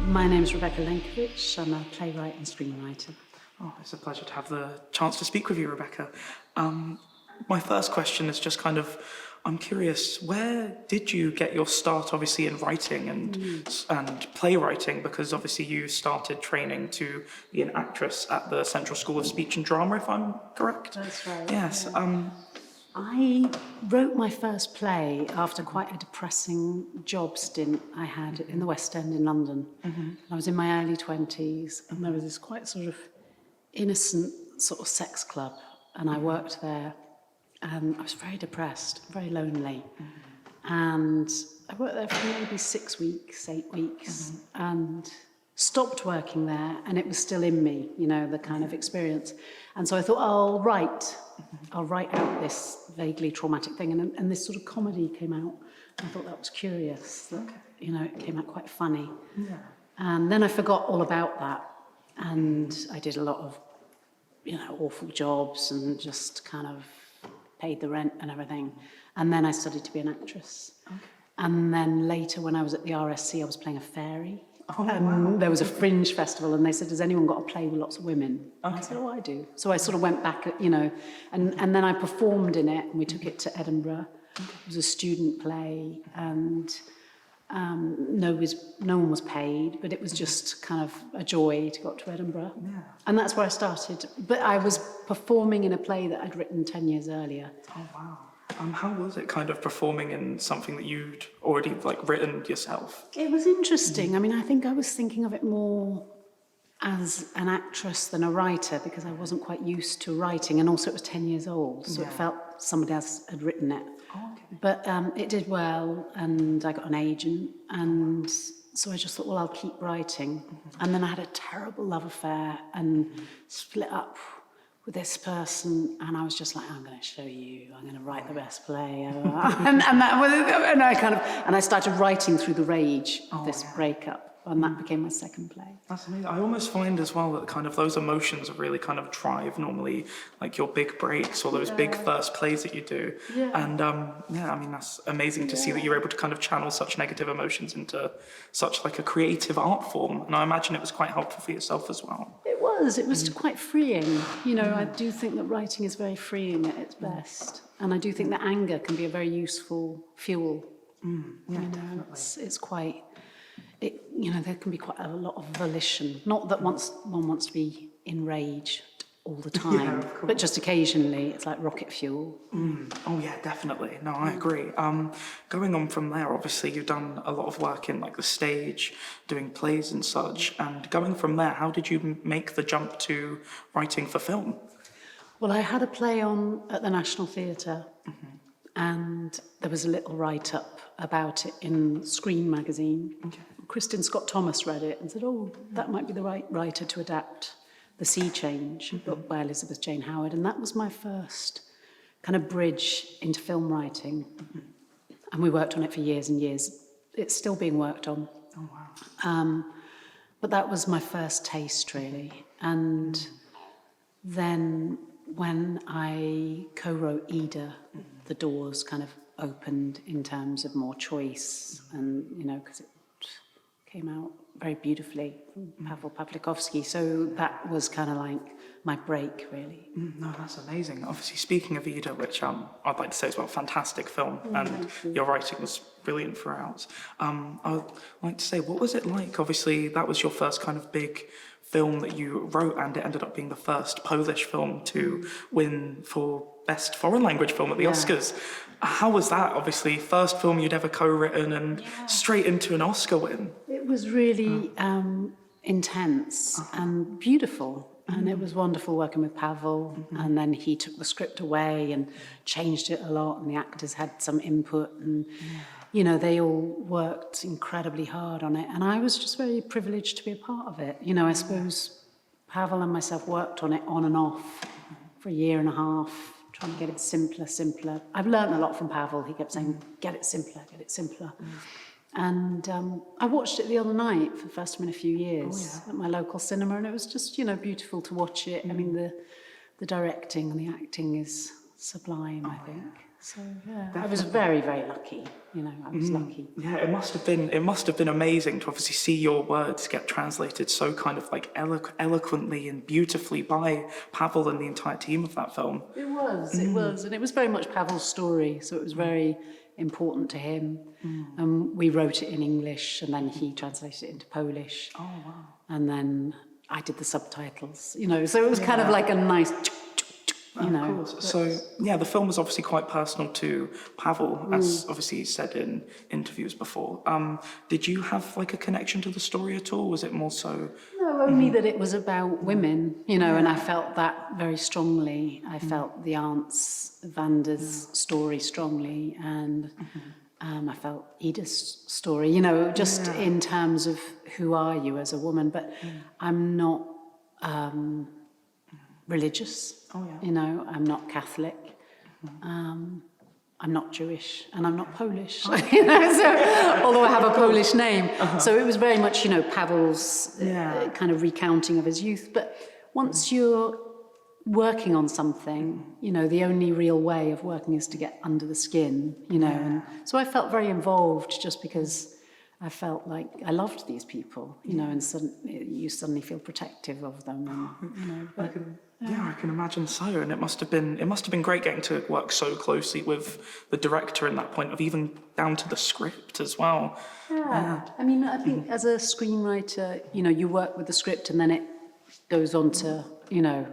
My name's Rebecca Lenkiewicz. I'm a playwright and screenwriter. Oh, it's a pleasure to have the chance to speak with you, Rebecca. My first question is just kind of, I'm curious, where did you get your start, obviously, in writing and playwriting? Because obviously you started training to be an actress at the Central School of Speech and Drama, if I'm correct. That's right. Yes. Yeah. I wrote my first play after quite a depressing job stint I had in the West End in London. I was in my early 20s, and there was this quite sort of innocent sort of sex club, and I worked there, and I was very depressed, very lonely. And I worked there for maybe 6 weeks, 8 weeks, and stopped working there, and it was still in me, you know, the kind of experience. And so I thought, I'll write out this vaguely traumatic thing, and this sort of comedy came out. I thought that was curious, that, you know, it came out quite funny. Yeah. And then I forgot all about that, and I did a lot of, you know, awful jobs and just kind of paid the rent and everything. And then I studied to be an actress. And then later, when I was at the RSC, I was playing a fairy. There was a fringe festival, and they said, has anyone got a play with lots of women? I said, oh, I do. So I sort of went back, you know, and then I performed in it, and we took it to Edinburgh. It was a student play, and no one was paid, but it was just kind of a joy to go up to Edinburgh. Yeah. And that's where I started. But I was performing in a play that I'd written 10 years earlier. Oh, wow. How was it kind of performing in something that you'd already written yourself? It was interesting. I mean, I think I was thinking of it more as an actress than a writer, because I wasn't quite used to writing, and also it was 10 years old, so it felt somebody else had written it. But it did well, and I got an agent, and so I just thought, well, I'll keep writing. And then I had a terrible love affair and split up with this person, and I was just like, I'm going to show you, I'm going to write the best play ever. and I started writing through the rage of this breakup, and that became my second play. That's amazing. I almost find as well that kind of those emotions really kind of drive normally like your big breaks or those big first plays that you do. Yeah. And I mean, that's amazing to see that you're able to kind of channel such negative emotions into such like a creative art form. And I imagine it was quite helpful for yourself as well. It was quite freeing. You know, I do think that writing is very freeing at its best. And I do think that anger can be a very useful fuel. You know, it's quite... you know, there can be quite a lot of volition. Not that one wants to be enraged all the time, but just occasionally, it's like rocket fuel. Oh yeah, definitely. No, I agree. Going on from there, obviously you've done a lot of work in like the stage, doing plays and such. And going from there, how did you make the jump to writing for film? Well, I had a play on at the National Theatre, and there was a little write-up about it in Screen magazine. Kristin Scott Thomas read it and said, oh, that might be the right writer to adapt The Sea Change, book by Elizabeth Jane Howard. And that was my first kind of bridge into film writing. And we worked on it for years and years. It's still being worked on. Oh, wow. But that was my first taste, really. And then when I co-wrote Ida, the doors kind of opened in terms of more choice, and, you know, because it came out very beautifully from Pavel Pawlikowski. So that was kind of like my break, really. No, that's amazing. Obviously, speaking of Ida, which I'd like to say as well, fantastic film, and your writing was brilliant throughout. I would like to say, what was it like? Obviously, that was your first kind of big film that you wrote, and it ended up being the first Polish film to win for Best Foreign Language Film at the Oscars. How was that? Obviously, first film you'd ever co-written and straight into an Oscar win. It was really intense and beautiful. And it was wonderful working with Pavel. And then he took the script away and changed it a lot. And the actors had some input. And, you know, they all worked incredibly hard on it. And I was just very privileged to be a part of it. You know, I suppose Pavel and myself worked on it on and off for a year and a half, trying to get it simpler. I've learned a lot from Pavel. He kept saying, get it simpler. And I watched it the other night for the first time in a few years at my local cinema, and it was just, you know, beautiful to watch it. I mean, the directing and the acting is sublime, I think. So yeah, I was very, very lucky. You know, I was lucky. Yeah, it must have been amazing to obviously see your words get translated so kind of like eloquently and beautifully by Pavel and the entire team of that film. It was, and it was very much Pavel's story, so it was very important to him. We wrote it in English, and then he translated it into Polish. Oh wow! And then I did the subtitles. You know, so it was kind of like a nice. You know, of course. So, yeah, the film was obviously quite personal to Pavel, as obviously he said in interviews before. Did you have like a connection to the story at all? Was it more so? No, only that it was about women, you know, and I felt that very strongly. I felt the aunts Vanda's story strongly, and I felt Edith's story, you know, just in terms of who are you as a woman. But I'm not religious. You know, I'm not Catholic. I'm not Jewish, and I'm not Polish. You know, so, although I have a Polish name, so it was very much, you know, Pavel's kind of recounting of his youth. But once you're working on something, you know, the only real way of working is to get under the skin. You know, and so I felt very involved just because I felt like I loved these people, you know, and you suddenly feel protective of them, and, you know. But, I can imagine so, and it must have been great getting to work so closely with the director in that point of even down to the script as well. Yeah, I mean, I think as a screenwriter, you know, you work with the script and then it goes on to, you know,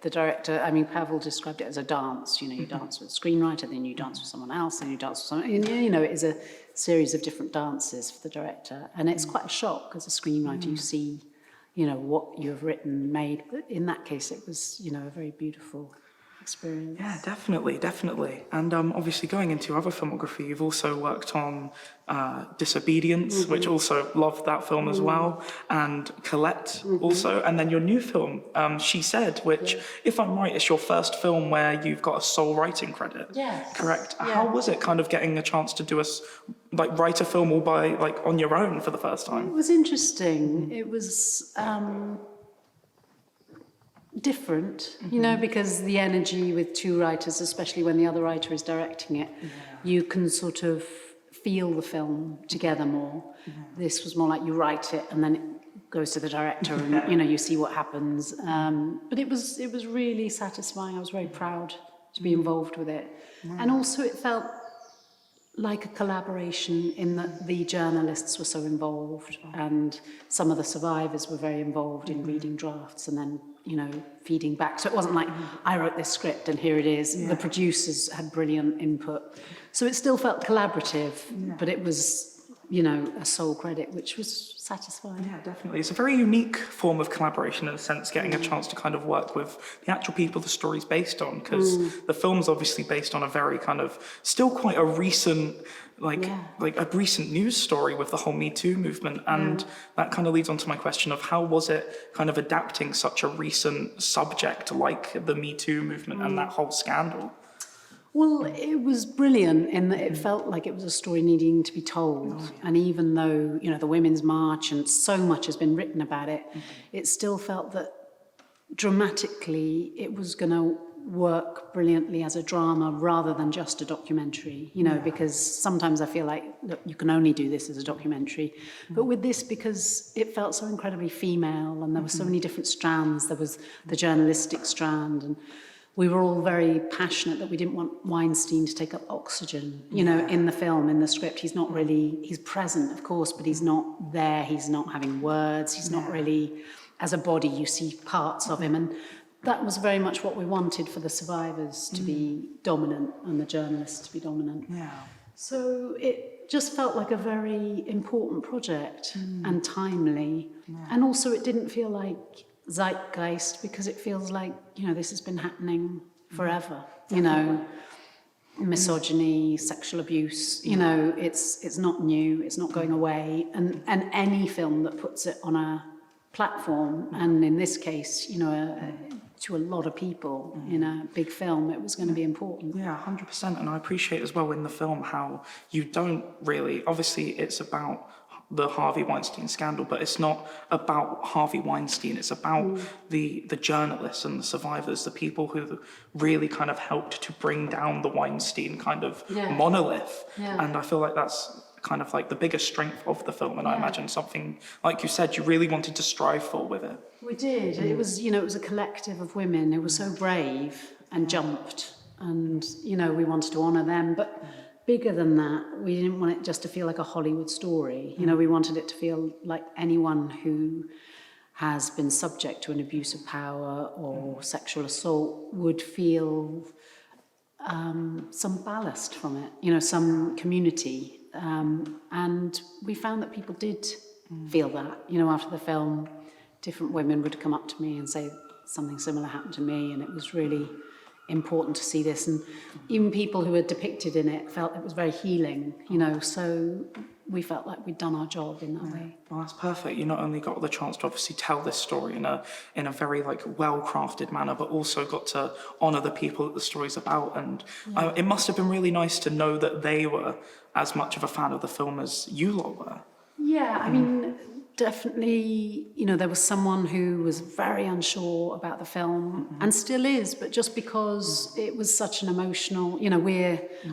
the director. I mean, Pavel described it as a dance. You know, you dance with the screenwriter, then you dance with someone else, then you dance with someone. You know, it is a series of different dances for the director, and it's quite a shock as a screenwriter. You see, you know, what you have written, made. But in that case, it was, you know, a very beautiful experience. Yeah, definitely. And obviously going into other filmography, you've also worked on Disobedience, which also loved that film as well, and Colette also, and then your new film, She Said, which, if I'm right, is your first film where you've got a sole writing credit. Yes. Correct. Yeah. How was it kind of getting a chance to do write a film all by, like, on your own for the first time? It was interesting. It was different, you know, because the energy with two writers, especially when the other writer is directing it, you can sort of feel the film together more. This was more like you write it and then it goes to the director and, you know, you see what happens. But it was really satisfying. I was very proud to be involved with it. And also it felt like a collaboration in that the journalists were so involved and some of the survivors were very involved in reading drafts and then, you know, feeding back. So it wasn't like, I wrote this script and here it is. Yeah. The producers had brilliant input. So it still felt collaborative, but it was, you know, a sole credit, which was satisfying. Yeah, definitely. It's a very unique form of collaboration in a sense, getting a chance to kind of work with the actual people the story's based on, because the film's obviously based on a very kind of, still quite a recent, like a recent news story with the whole Me Too movement. And that kind of leads on to my question of how was it kind of adapting such a recent subject like the Me Too movement and that whole scandal? Well, it was brilliant in that it felt like it was a story needing to be told. And even though, you know, the Women's March and so much has been written about it, it still felt that dramatically it was going to work brilliantly as a drama rather than just a documentary, you know, because sometimes I feel like, look, you can only do this as a documentary. But with this, because it felt so incredibly female and there were so many different strands, there was the journalistic strand, and we were all very passionate that we didn't want Weinstein to take up oxygen, you know, in the film, in the script. He's not really, he's present, of course, but he's not there. He's not having words. He's not really, as a body, you see parts of him. And that was very much what we wanted for the survivors to be dominant and the journalists to be dominant. Yeah. So it just felt like a very important project and timely. Yeah. And also it didn't feel like zeitgeist, because it feels like, you know, this has been happening forever, you know, misogyny, sexual abuse, you know, it's not new, it's not going away, and any film that puts it on a platform, and in this case, you know, to a lot of people in a big film, it was going to be important. Yeah, 100%, and I appreciate as well in the film how you don't really, obviously it's about the Harvey Weinstein scandal, but it's not about Harvey Weinstein. It's about the journalists and the survivors, the people who really kind of helped to bring down the Weinstein kind of monolith. And I feel like that's kind of like the biggest strength of the film. And I imagine something, like you said, you really wanted to strive for with it. We did. It was, it was a collective of women who were so brave and jumped. And, we wanted to honour them. But bigger than that, we didn't want it just to feel like a Hollywood story. We wanted it to feel like anyone who has been subject to an abuse of power or sexual assault would feel some ballast from it, some community. And we found that people did feel that, after the film, different women would come up to me and say something similar happened to me, and it was really important to see this. And even people who were depicted in it felt it was very healing, so we felt like we'd done our job in that way. Well, that's perfect. You not only got the chance to obviously tell this story in a very well-crafted manner, but also got to honour the people that the story's about. And it must have been really nice to know that they were as much of a fan of the film as you lot were. Yeah, I mean, definitely, there was someone who was very unsure about the film and still is, but just because it was such an emotional,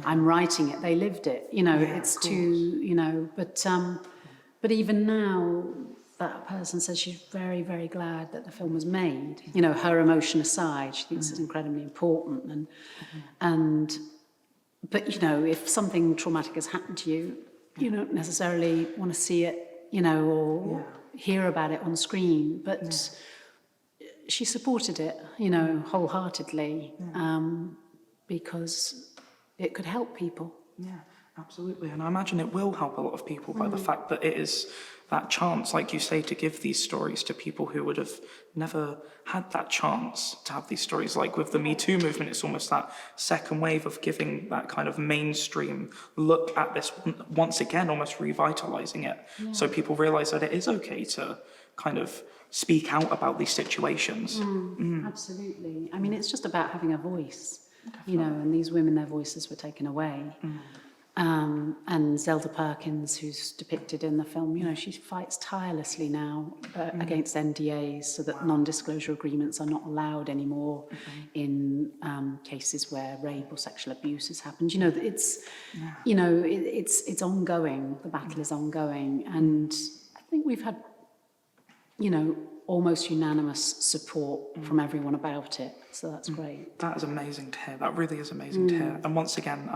I'm writing it, they lived it, it's too, but even now, that person says she's very, very glad that the film was made. Her emotion aside, she thinks it's incredibly important. But if something traumatic has happened to you, you don't necessarily want to see it, or hear about it on screen. But she supported it, wholeheartedly, because it could help people. Yeah, absolutely. And I imagine it will help a lot of people by the fact that it is that chance, like you say, to give these stories to people who would have never had that chance to have these stories. Like with the Me Too movement, it's almost that second wave of giving that kind of mainstream look at this once again, almost revitalizing it. So people realize that it is okay to kind of speak out about these situations. Absolutely. I mean, it's just about having a voice, and these women, their voices were taken away. And Zelda Perkins, who's depicted in the film, she fights tirelessly now against NDAs so that non-disclosure agreements are not allowed anymore in cases where rape or sexual abuse has happened. It's ongoing. The battle is ongoing, and I think we've had, almost unanimous support from everyone about it. So that's great. That is amazing to hear. That really is amazing to hear. And once again,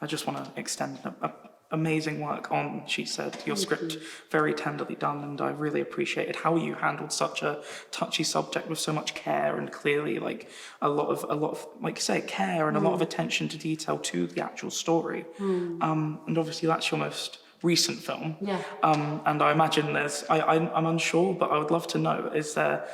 I just want to extend amazing work on She Said. Your script, very tenderly done, and I really appreciated how you handled such a touchy subject with so much care and clearly, like a lot of like you say, care and a lot of attention to detail to the actual story. And obviously that's your most recent film. And I imagine I'm unsure, but I would love to know, is there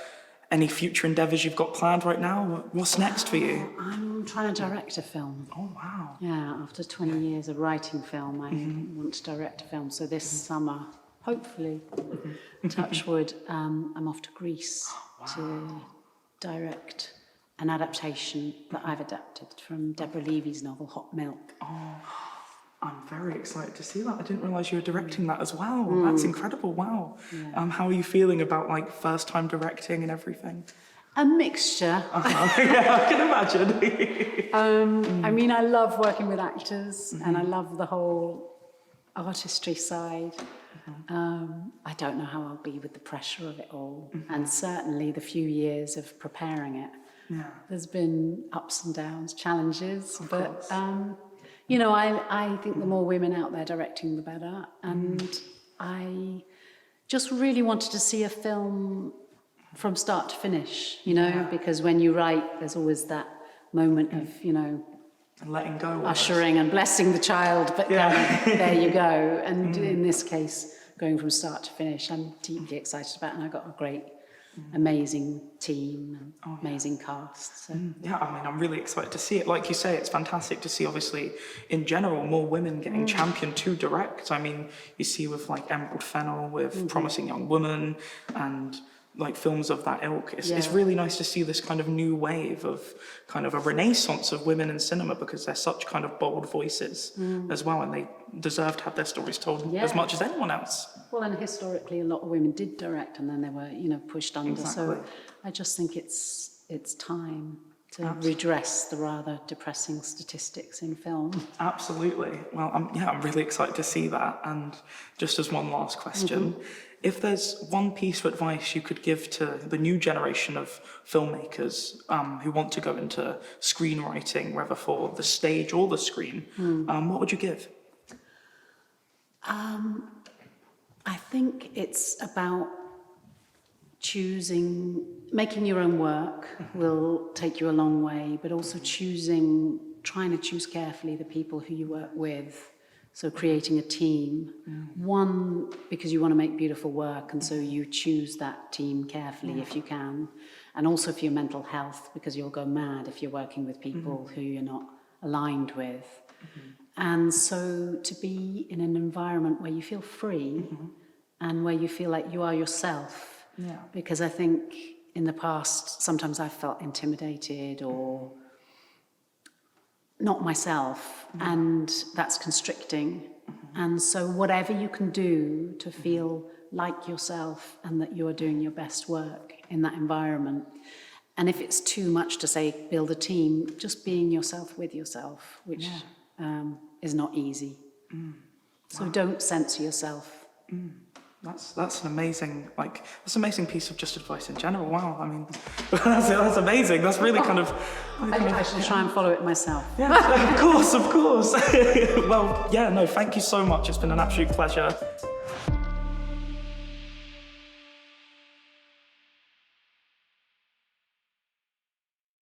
any future endeavours you've got planned right now? What's next for you? I'm trying to direct a film. Oh, wow. Yeah, after 20 years of writing film, I want to direct a film. So this summer, hopefully, touch wood, I'm off to Greece to direct an adaptation that I've adapted from Deborah Levy's novel, Hot Milk. I'm very excited to see that. I didn't realise you were directing that as well. That's incredible. Wow. How are you feeling about first time directing and everything? A mixture. Yeah, I can imagine. I mean, I love working with actors and I love the whole artistry side. I don't know how I'll be with the pressure of it all. And certainly the few years of preparing it. There's been ups and downs, challenges, but I think the more women out there directing, the better. And I just really wanted to see a film from start to finish, because when you write, there's always that moment of, And letting go. Ushering and blessing the child, but there you go. And in this case, going from start to finish, I'm deeply excited about it, and I got a great, amazing team and amazing cast. So. Yeah, I mean, I'm really excited to see it. Like you say, it's fantastic to see, obviously, in general, more women getting championed to direct. I mean, you see with Emerald Fennell, with Promising Young Woman, and films of that ilk. It's really nice to see this kind of new wave of kind of a renaissance of women in cinema, because they're such kind of bold voices as well, and they deserve to have their stories told as much as anyone else. Well, and historically, a lot of women did direct, and then they were, pushed under. Exactly. So I just think it's time to redress the rather depressing statistics in film. Absolutely. Well, I'm really excited to see that. And just as one last question, if there's one piece of advice you could give to the new generation of filmmakers who want to go into screenwriting, whether for the stage or the screen, what would you give? I think it's about making your own work will take you a long way, but also trying to choose carefully the people who you work with. So creating a team, one, because you want to make beautiful work, and so you choose that team carefully if you can, and also for your mental health, because you'll go mad if you're working with people who you're not aligned with. And so to be in an environment where you feel free and where you feel like you are yourself, because I think in the past, sometimes I've felt intimidated or not myself, and that's constricting. And so whatever you can do to feel like yourself and that you are doing your best work in that environment. And if it's too much to say, build a team, just being yourself with yourself, which is not easy. So don't censor yourself. That's an amazing, that's an amazing piece of just advice in general. Wow, I mean, that's amazing. That's really kind of... I should try and follow it myself. Yeah, of course. Well, yeah, no, thank you so much. It's been an absolute pleasure.